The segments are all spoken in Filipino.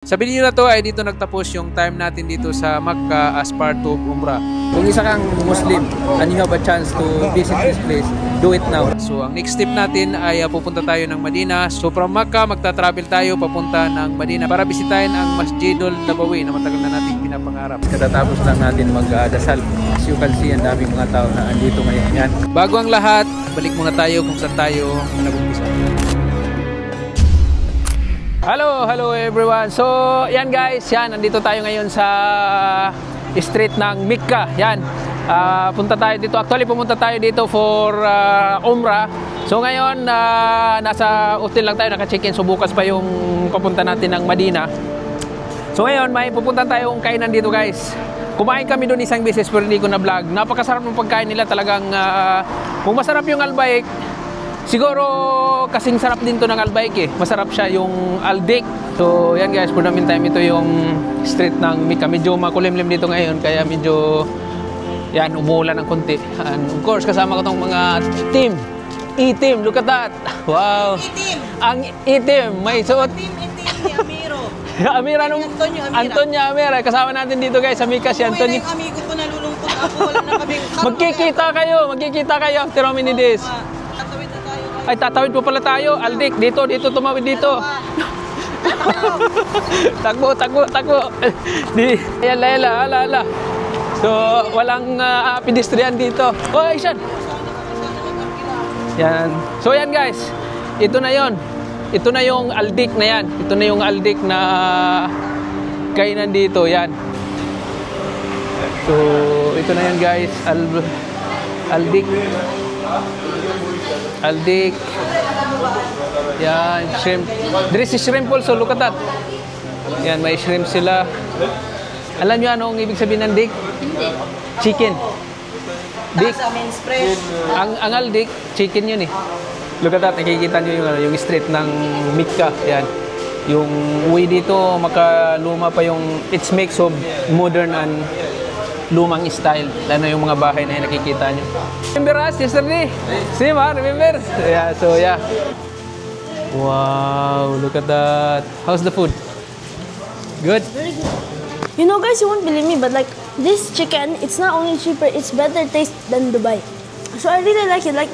Sa video na to ay dito nagtapos yung time natin dito sa Makkah as part of Umrah. Kung isa kang Muslim and you have a chance to visit this place, do it now. So ang next step natin ay pupunta tayo ng Madina. So from Makkah magta-travel tayo papunta ng Madina para bisitahin ang Masjidul Nabawi na matagal na nating pinapangarap. Katatapos lang natin magdasal. As you can see, ang daming mga tao na andito ngayon. Yan. Bago ang lahat, balik muna tayo kung saan tayo nag-umpisa. Hello everyone. So, yan guys, yan nandito tayo ngayon sa street ng Mecca. Yan. Punta tayo dito. Actually, pumunta tayo dito for Umrah. So, ngayon nasa hotel lang tayo, naka-check-in. So, bukas pa yung papunta natin ng Madina. So, ngayon may pupunta tayong kainan dito, guys. Kumain kami doon isang beses pero hindi ko na vlog. Napakasarap ng pagkain nila, talagang kung masarap yung albayek, siguro kasing sarap din to ng albayek eh. Masarap siya yung aldik. So yan guys, for the meantime ito yung street ng Mecca. Medyo makulimlim dito ngayon kaya medyo yan umuulan ng konti. And of course kasama ko tong mga team. E-team, look at that. Wow. E-team. Ang E-team may suot. Team E-team ni Amiro. Amira nung Antonio Amira. Kasama natin dito guys sa Mecca si Antonio. Yung amigo ko nalulungkot ako, wala na kaming magkikita kayo after how many days? Ay, tatawid po pala tayo. Aldik, dito tumawid dito. Takbo. Di, ayan, ala. So, walang pedestrian dito. Oh, Aishan. Yan. So, yan guys. Ito na yon. Ito na yung aldik na yan. Ito na yung aldik na kainan dito. Yan. So, ito na yan guys. Aldik. Yan, shrimp. There is shrimp also, look at that. Yan, may shrimp sila. Alam nyo ano ang ibig sabihin ng dik? Chicken. Dik. Ang aldik, chicken yun eh. Look at that, nakikita nyo yung street ng Mecca. Yan. Yung way dito, makaluma pa yung, it's mix of modern and lumang style. Lalo yung mga bahay na yung nakikita nyo. Remember us yesterday? See ma, remember? Yeah, so yeah. Wow, look at that. How's the food? Good? Very good. You know guys, you won't believe me, but like this chicken, it's not only cheaper, it's better taste than Dubai. So I really like it. Like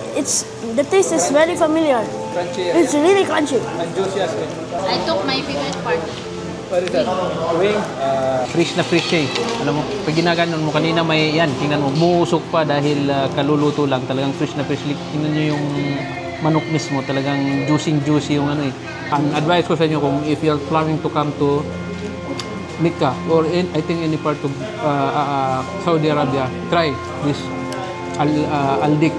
the taste is very familiar. Crunchy. It's really crunchy. And juicy as well. I took my favorite part. What is that? Wing? Fresh na fresh eh. Alam mo, pag ginaganon mo kanina may yan, tingnan mo, buusok pa dahil kaluluto lang. Talagang fresh na fresh. Tingnan nyo yung manok mismo, talagang juicy yung ano eh. Ang advice ko sa inyo kung if you're planning to come to Mecca or I think any part of Saudi Arabia, try this Aldik.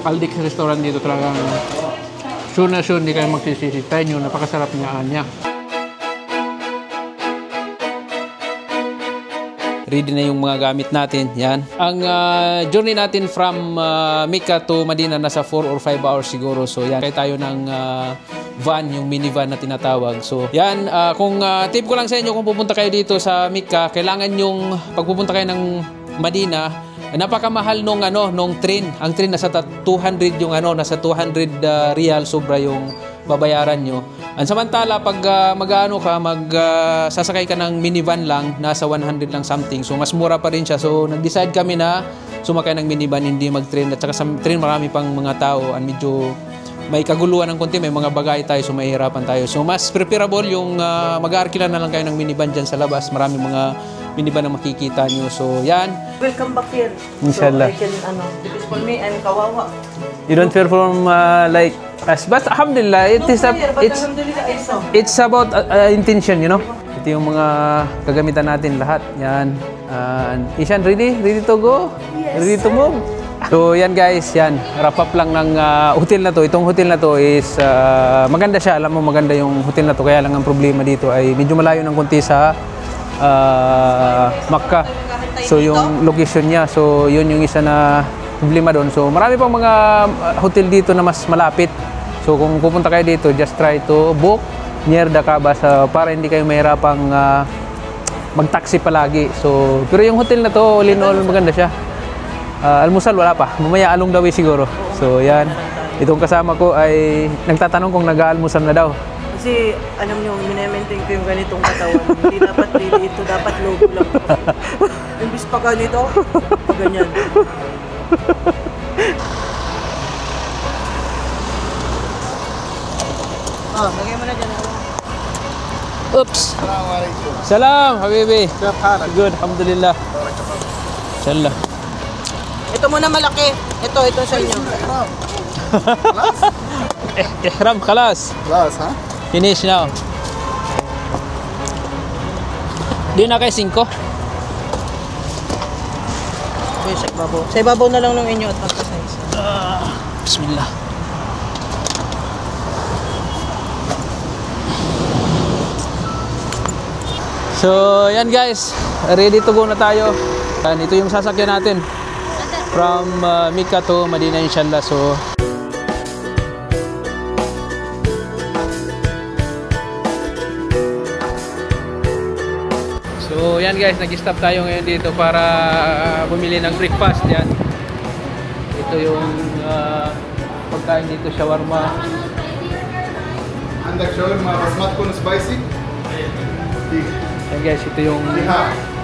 Aldik sa restaurant dito, talagang sure na sure hindi kayo magsisisi. Try nyo, napakasarap niya. Ready na yung mga gamit natin. Yan. Ang journey natin from Mecca to Madina nasa 4 or 5 hours siguro. So yan. Kaya tayo ng van, yung minivan na tinatawag. So yan. Kung tip ko lang sa inyo kung pupunta kayo dito sa Mecca, kailangan yung pagpupunta kayo ng Madina, napakamahal nung train. Ang train nasa 200 yung nasa 200 riyal sobra yung babayaran nyo. Ang samantala pag sasakay ka ng minivan lang, nasa 100 lang something. So mas mura pa rin siya. So nag-decide kami na sumakay ng minivan, hindi mag-train. At saka sa train marami pang mga tao and medyo may kaguluhan ng konti, may mga bagay tayo, so mahihirapan tayo. So mas preferable yung mag-aarkila na lang kayo ng minivan dyan sa labas. Marami mga minivan na makikita nyo. So yan. Welcome back here. Inshallah. So I can, because for me, I'm kawawa. You don't fear from like us, but alhamdulillah, it's about intention, you know. Ito yung mga kagamitan natin lahat. Yan. Ishan, ready to go? Yes, ready to move? So yan guys, yan. Wrap up lang ng hotel na to. Itong hotel na to is maganda siya. Alam mo, maganda yung hotel na to. Kaya lang ang problema dito ay medyo malayo ng konti sa Makkah. So yung location niya, so yun yung isa na problema doon. So marami pang mga hotel dito na mas malapit. So kung pupunta kayo dito, just try to book near the Kaaba para hindi kayo mahirapang mag-taxi palagi. So pero yung hotel na to, all in all, maganda siya. Almusal wala pa. Mamaya along the way siguro. So yan. Itong kasama ko ay nagtatanong kung nag-aalmusal na daw. Kasi, alam nyo, minemaintain ko yung ganitong katawan. Hindi dapat really ito, dapat logo lang. Imbis pa ganito, pa ganyan. Lagay mo na dyan. Oops. Salam, habibi. Good, alhamdulillah. Inshallah. Ito muna malaki. Ito sa inyo. Ihram, khalas. Class, huh? Finish now. Di na kay 5? Okay, sa ibabaw. Sa ibabaw na lang ng inyo at magka-size. Bismillah. So, yan guys. Ready to go na tayo. And ito yung sasakyan natin. From Mecca to Medina inshallah. So, yan guys. Nag-stop tayo ngayon dito para bumili ng breakfast. Yan. Ito yung pagkain dito, shawarma. عندك شاورما بس ما تكون سبايسي؟ Yan guys, ito yung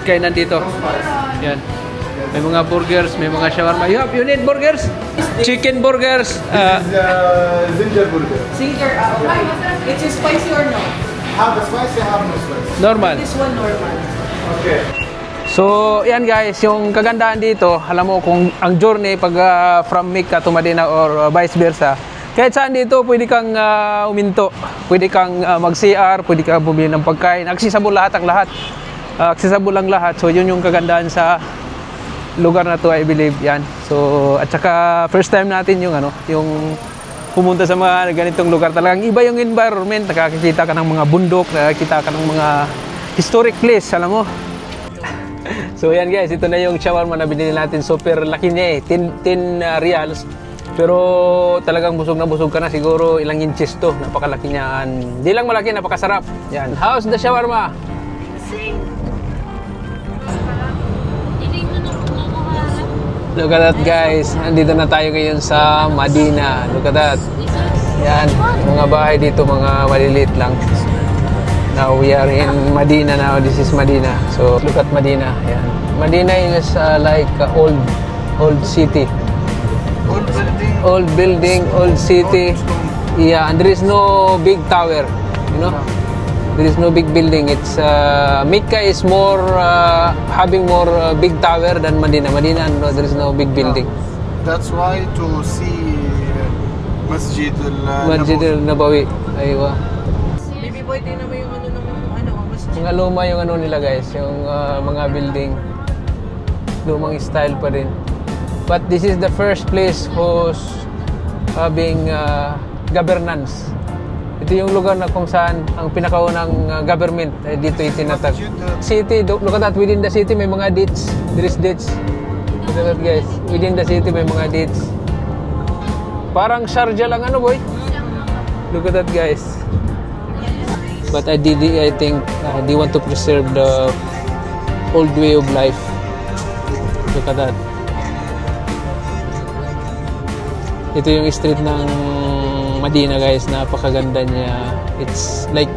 kainan dito. Yan. May mga burgers, may mga shawarma. You need burgers? Chicken burgers. زنجر برجر. Singer, okay. It's spicy or no? Have spicy, have no spicy. Normal. This one normal. Okay. So, yan guys, yung kagandahan dito, alam mo kung ang journey pag from Mecca to Medina or vice versa, kahit saan dito, pwede kang uminto, pwede kang mag-CR, pwede kang bumili ng pagkain, accessible lahat ang lahat. Accessible lang lahat. So, yun yung kagandahan sa lugar na to, I believe. Yan. So, at saka first time natin yung yung pumunta sa mga ganitong lugar. Talagang iba yung environment. Nakakita ka ng mga bundok, nakakita ka ng mga historic place, alam mo. So, yan guys, ito na yung shawarma na binili natin. Super laki niya eh, 10 reals. Pero talagang busog na busog ka na, siguro ilang inches to, napakalaki niyan. Hindi lang malaki, napakasarap. Yan. How's the shawarma? Look at that guys, nandito na tayo ngayon sa Medina. Look at that. Yan, yung mga bahay dito, mga maliliit lang. Now we are in Medina now. This is Medina. So look at Medina. Yan. Medina is like old city. Old building, old city. Yeah, and there is no big tower, you know. There is no big building. It's Mecca is more having more big tower than Medina. Medina, no, there is no big building. That's why to see Masjid al-Nabawi. Aywa. Baby boy, tingnan mo yung masjid. Mga luma yung nila guys, yung mga building. Lumang style pa rin. But this is the first place who's having governance. Ito yung lugar na kung saan ang pinakaunang government dito itinatag. City, look at that, within the city may mga ditch. There is ditch. Look at that guys, within the city may mga ditch. Parang Sharjah lang boy. Look at that guys. But I think they want to preserve the old way of life. Look at that. Ito yung street ng Medina guys, napakaganda niya. It's like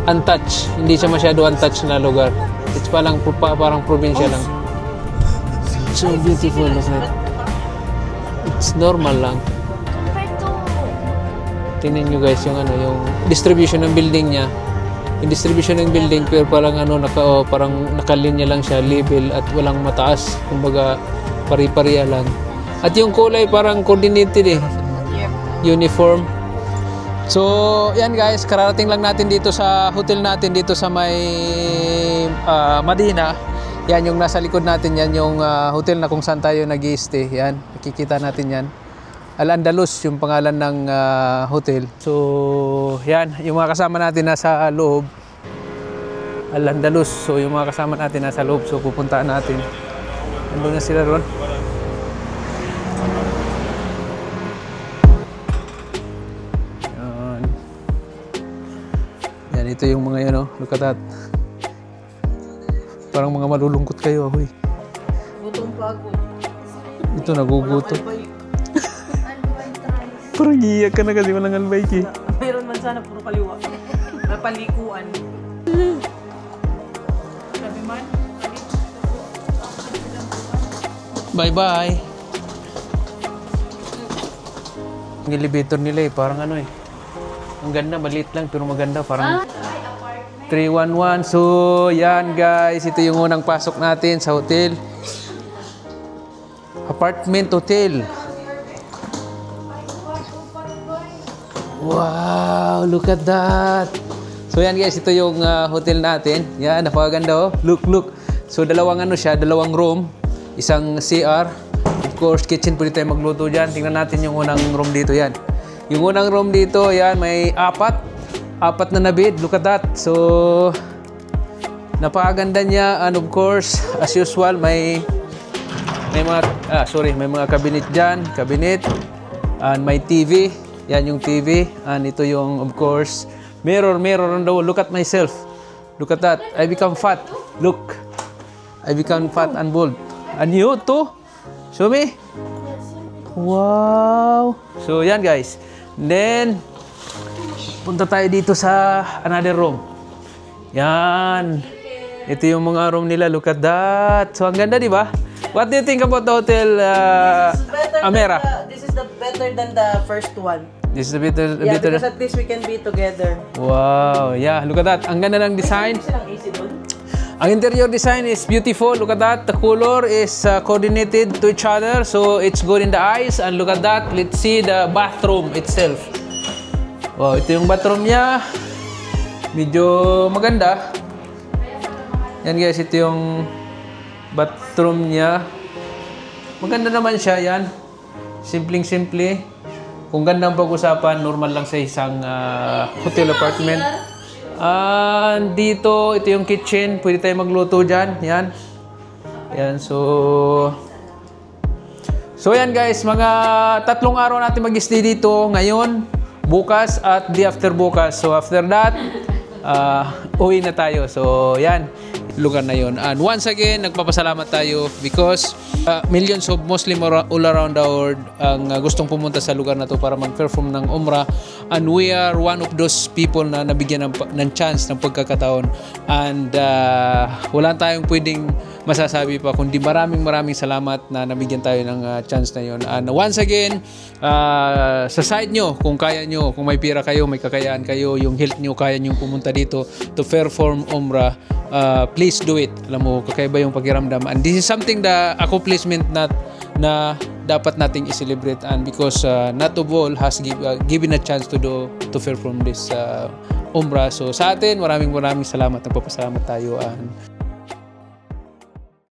untouched. Hindi siya masyado untouched na lugar. It's parang probinsya lang. So beautiful, look at it. It's normal lang. Tingnan nyo guys yung yung distribution ng building niya. Yung distribution ng building pero parang parang nakalinya lang siya, level at walang mataas. Kumbaga pari-pariya lang. At yung kulay parang coordinated eh. Uniform. So, yan guys, kararating lang natin dito sa hotel natin dito sa may Medina. Yan yung nasa likod natin, yan yung hotel na kung saan tayo nag-i-stay. Yan, nakikita natin yan. Al-Andalus yung pangalan ng hotel. So, yan, yung mga kasama natin nasa loob. Al-Andalus. So, yung mga kasama natin nasa loob. So, pupuntaan natin. Nandun na sila ron. Ito yung mga yan, look at that. Parang mga malulungkot kayo, ahoy. Gutom pa ako. Ito, nagugutom. Parang iyak ka na kasi walang albay, ki. Mayroon man sana, puro kaliwa. Napalikuan. Sabi man, Bye-bye. Ang elevator nila parang ano ang ganda, maliit lang pero maganda, parang 311. So, yan guys, ito yung unang pasok natin sa hotel. Apartment hotel. Wow, look at that. So yan guys, ito yung hotel natin. Yan, napakaganda Look. So dalawang dalawang room, isang CR. Of course, kitchen, pwede tayo magluto dyan. Tingnan natin yung unang room dito, yan. Yung unang room dito, yan, may apat na bed. Look at that. So, napakaganda niya. And of course, as usual, may mga cabinet dyan. Cabinet. And may TV. Yan yung TV. And ito yung, of course, mirror on the wall. Look at myself. Look at that. I become fat. Look. I become fat and bald. And you too. Show me. Wow. So, yan guys. Then, punta tayo dito sa another room. Yan. Ito yung mga room nila. Look at that. So, ang ganda, di ba? What do you think about the hotel, Amera? This is the better than the first one. This is a better. Because at least we can be together. Wow. Yeah, look at that. Ang ganda ng design. Silang AC doon. Ang interior design is beautiful. Look at that. The color is coordinated to each other. So, it's good in the eyes. And look at that. Let's see the bathroom itself. Wow, ito yung bathroom niya. Medyo maganda. Yan guys, ito yung bathroom niya. Maganda naman siya, yan. Simpleng-simple. Kung ganda ang pag-usapan, normal lang sa isang hotel apartment. Dito, ito yung kitchen. Pwede tayo magluto dyan. Yan. Yan, so yan guys, mga 3 araw natin mag-stay dito. Ngayon, bukas, at the after bukas. So after that, uwi na tayo. So yan, lugar na yun. And once again, nagpapasalamat tayo because millions of Muslim all around the world ang gustong pumunta sa lugar na to para mag-perform ng Umrah. And we are one of those people na nabigyan ng chance, ng pagkakataon. And wala tayong pwedeng masasabi pa kundi maraming salamat na nabigyan tayo ng chance na yun. And once again, sa side nyo, kung kaya nyo, kung may pira kayo, may kakayaan kayo, yung health nyo, kaya nyo pumunta dito to perform Umrah, please do it. Alam mo, kakaiba yung pakiramdam. And this is something, the accomplishment na dapat nating i-celebrate. And because not of all has given a chance to perform this Umrah. So sa atin, maraming salamat. Nagpapasalamat tayo. And